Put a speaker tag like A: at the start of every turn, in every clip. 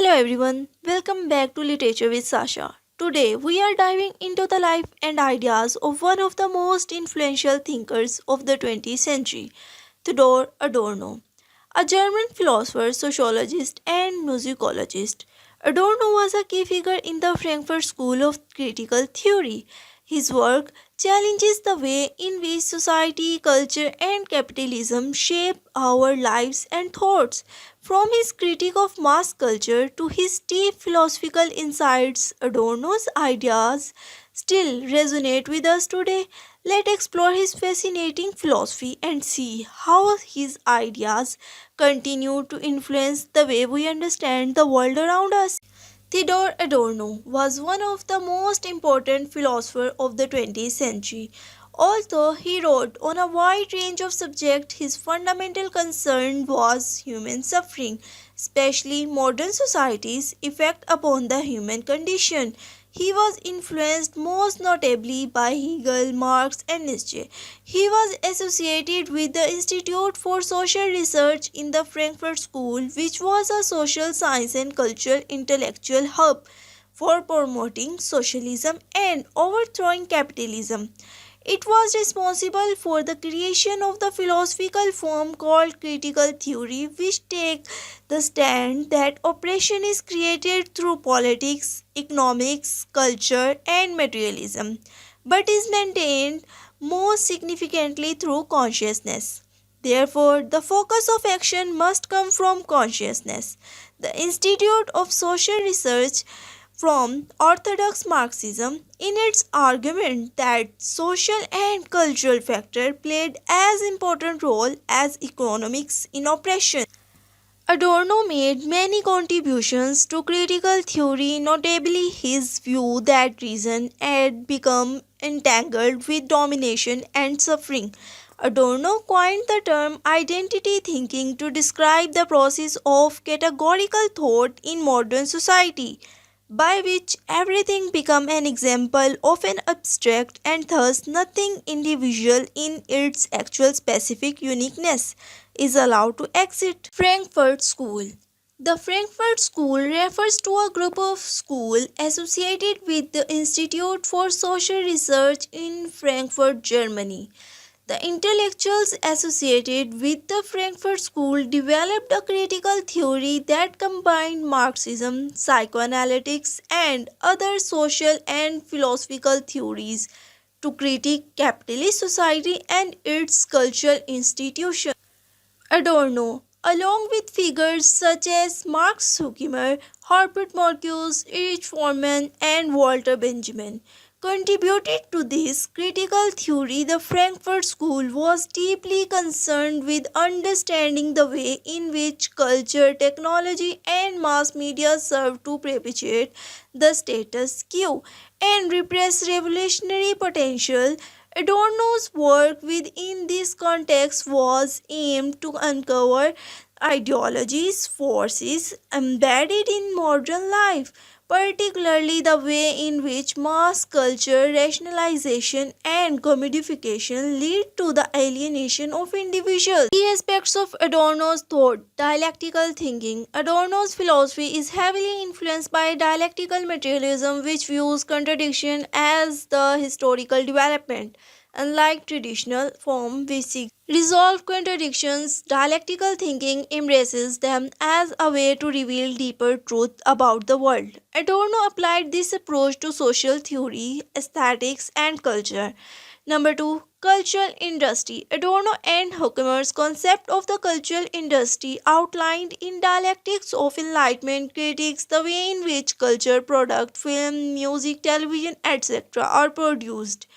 A: Hello everyone, welcome back to Literature with Sasha. Today we are diving into the life and ideas of one of the most influential thinkers of the 20th century, Theodore Adorno, a German philosopher, sociologist, and musicologist. Adorno was a key figure in the Frankfurt School of Critical Theory. His work challenges the way in which society, culture, and capitalism shape our lives and thoughts. From his critique of mass culture to his deep philosophical insights, Adorno's ideas still resonate with us today. Let's explore his fascinating philosophy and see how his ideas continue to influence the way we understand the world around us. Theodore Adorno was one of the most important philosophers of the 20th century. Although he wrote on a wide range of subjects, his fundamental concern was human suffering, especially modern society's effect upon the human condition. He was influenced most notably by Hegel, Marx, and Nietzsche. He was associated with the Institute for Social Research in the Frankfurt School, which was a social science and cultural intellectual hub for promoting socialism and overthrowing capitalism. It was responsible for the creation of the philosophical form called critical theory, which takes the stand that oppression is created through politics, economics, culture, and materialism, but is maintained most significantly through consciousness. Therefore, the focus of action must come from consciousness. The Institute of Social Research from orthodox Marxism in its argument that social and cultural factors played as important role as economics in oppression. Adorno made many contributions to critical theory, notably his view that reason had become entangled with domination and suffering. Adorno coined the term identity thinking to describe the process of categorical thought in modern society, by which everything become an example of an abstract and thus nothing individual in its actual specific uniqueness is allowed to exist. Frankfurt School. The Frankfurt School refers to a group of schools associated with the Institute for Social Research in Frankfurt, Germany. The intellectuals associated with the Frankfurt School developed a critical theory that combined Marxism, psychoanalytics, and other social and philosophical theories to critique capitalist society and its cultural institutions. Adorno, along with figures such as Marx Zuckermer, Herbert Marcuse, Erich Fromm, and Walter Benjamin, contributed to this critical theory. The Frankfurt School was deeply concerned with understanding the way in which culture, technology, and mass media serve to perpetuate the status quo and repress revolutionary potential. Adorno's work within this context was aimed to uncover ideologies, forces embedded in modern life, particularly the way in which mass culture, rationalization, and commodification lead to the alienation of individuals. Key aspects of Adorno's thought: dialectical thinking. Adorno's philosophy is heavily influenced by dialectical materialism, which views contradiction as the historical development. Unlike traditional form which seeks resolve contradictions, dialectical thinking embraces them as a way to reveal deeper truth about the world. Adorno applied this approach to social theory, aesthetics, and culture. Number 2. Cultural industry. Adorno and Huckemer's concept of the cultural industry outlined in Dialectics of Enlightenment critiques the way in which culture, product, film, music, television, etc. are produced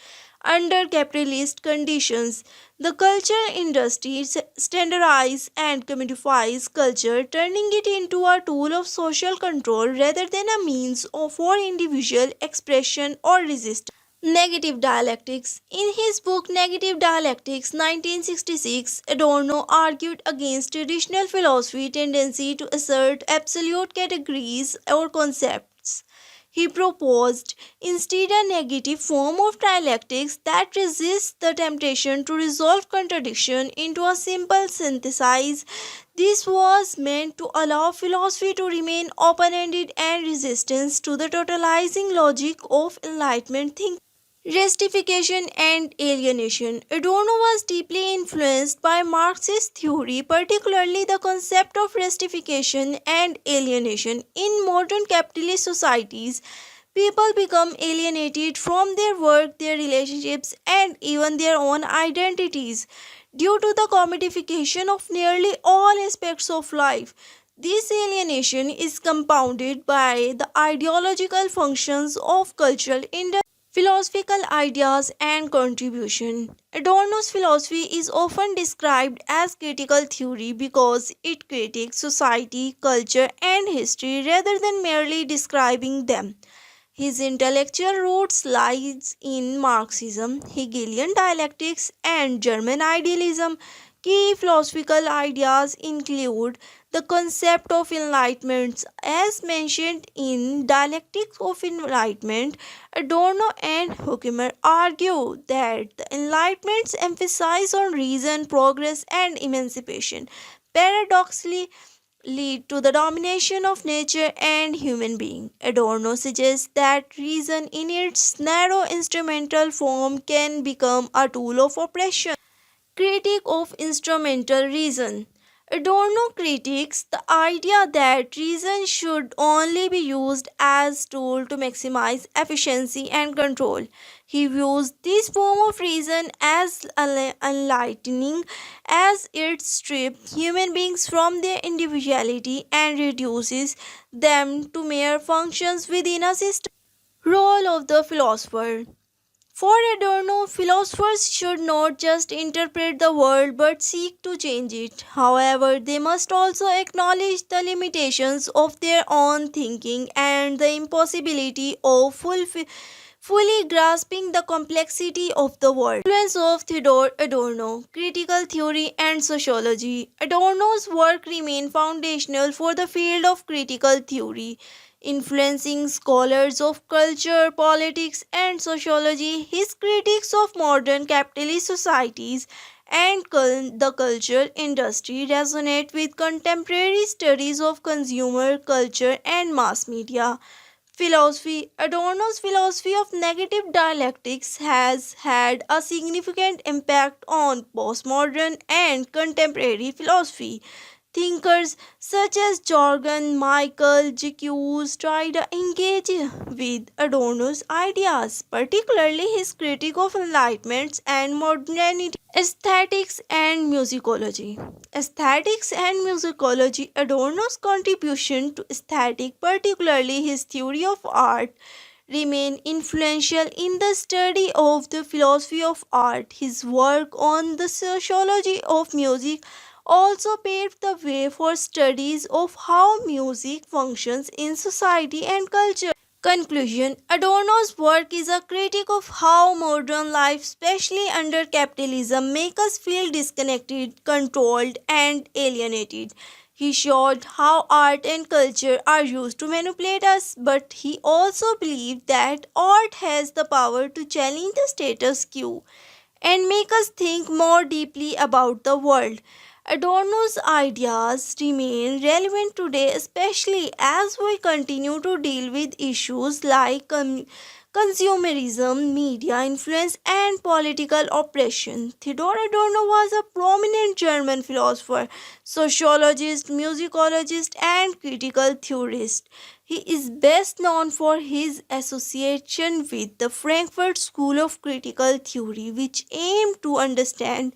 A: under capitalist conditions. The culture industry standardizes and commodifies culture, turning it into a tool of social control rather than a means for individual expression or resistance. Negative dialectics. In his book Negative Dialectics 1966, Adorno argued against traditional philosophy tendency to assert absolute categories or concepts. He proposed instead a negative form of dialectics that resists the temptation to resolve contradiction into a simple synthesis. This was meant to allow philosophy to remain open ended and resistance to the totalizing logic of Enlightenment thinking. Justification and alienation. Adorno was deeply influenced by Marxist theory, particularly the concept of justification and alienation. In modern capitalist societies, people become alienated from their work, their relationships, and even their own identities due to the commodification of nearly all aspects of life. This alienation is compounded by the ideological functions of cultural philosophical ideas and contribution. Adorno's philosophy is often described as critical theory because it critiques society, culture, and history rather than merely describing them. His intellectual roots lies in Marxism, Hegelian dialectics, and German idealism. Key philosophical ideas include the concept of enlightenment, as mentioned in Dialectics of Enlightenment. Adorno and Huckemer argue that the Enlightenment's emphasis on reason, progress, and emancipation paradoxically lead to the domination of nature and human being. Adorno suggests that reason in its narrow instrumental form can become a tool of oppression. Critique of instrumental reason. Adorno critiques the idea that reason should only be used as tool to maximize efficiency and control. He views this form of reason as enlightening as it strips human beings from their individuality and reduces them to mere functions within a system. Role of the philosopher. For Adorno, philosophers should not just interpret the world but seek to change it. However, they must also acknowledge the limitations of their own thinking and the impossibility of fully grasping the complexity of the world. Influence of Theodore Adorno, critical theory and sociology. Adorno's work remained foundational for the field of critical theory, influencing scholars of culture, politics, and sociology. His critiques of modern capitalist societies and the cultural industry resonate with contemporary studies of consumer culture and mass media. Philosophy. Adorno's philosophy of negative dialectics has had a significant impact on postmodern and contemporary philosophy. Thinkers such as Jorgen, Michael, Jacques tried to engage with Adorno's ideas, particularly his critique of enlightenment and modernity. Aesthetics and musicology. Aesthetics and musicology. Adorno's contribution to aesthetic, particularly his theory of art, remain influential in the study of the philosophy of art. His work on the sociology of music also paved the way for studies of how music functions in society and culture. Conclusion. Adorno's work is a critique of how modern life, especially under capitalism, makes us feel disconnected, controlled, and alienated. He showed how art and culture are used to manipulate us, but he also believed that art has the power to challenge the status quo and make us think more deeply about the world. Adorno's ideas remain relevant today, especially as we continue to deal with issues like consumerism, media influence, and political oppression. Theodore Adorno was a prominent German philosopher, sociologist, musicologist, and critical theorist. He is best known for his association with the Frankfurt School of Critical Theory, which aimed to understand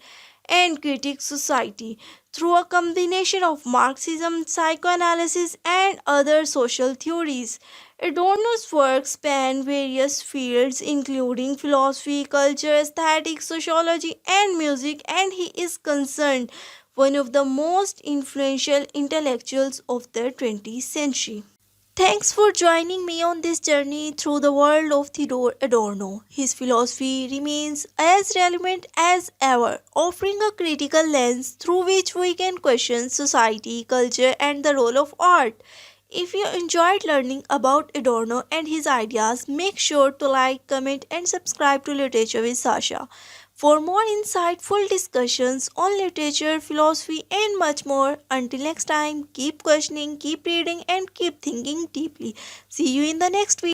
A: and critique society through a combination of Marxism, psychoanalysis, and other social theories. Adorno's work span various fields including philosophy, culture, aesthetics, sociology, and music, and he is concerned one of the most influential intellectuals of the 20th century. Thanks for joining me on this journey through the world of Theodore Adorno. His philosophy remains as relevant as ever, offering a critical lens through which we can question society, culture, and the role of art If you enjoyed learning about Adorno and his ideas, make sure to like, comment, and subscribe to Literature with Sasha. For more insightful discussions on literature, philosophy, and much more, until next time, keep questioning, keep reading, and keep thinking deeply. See you in the next video.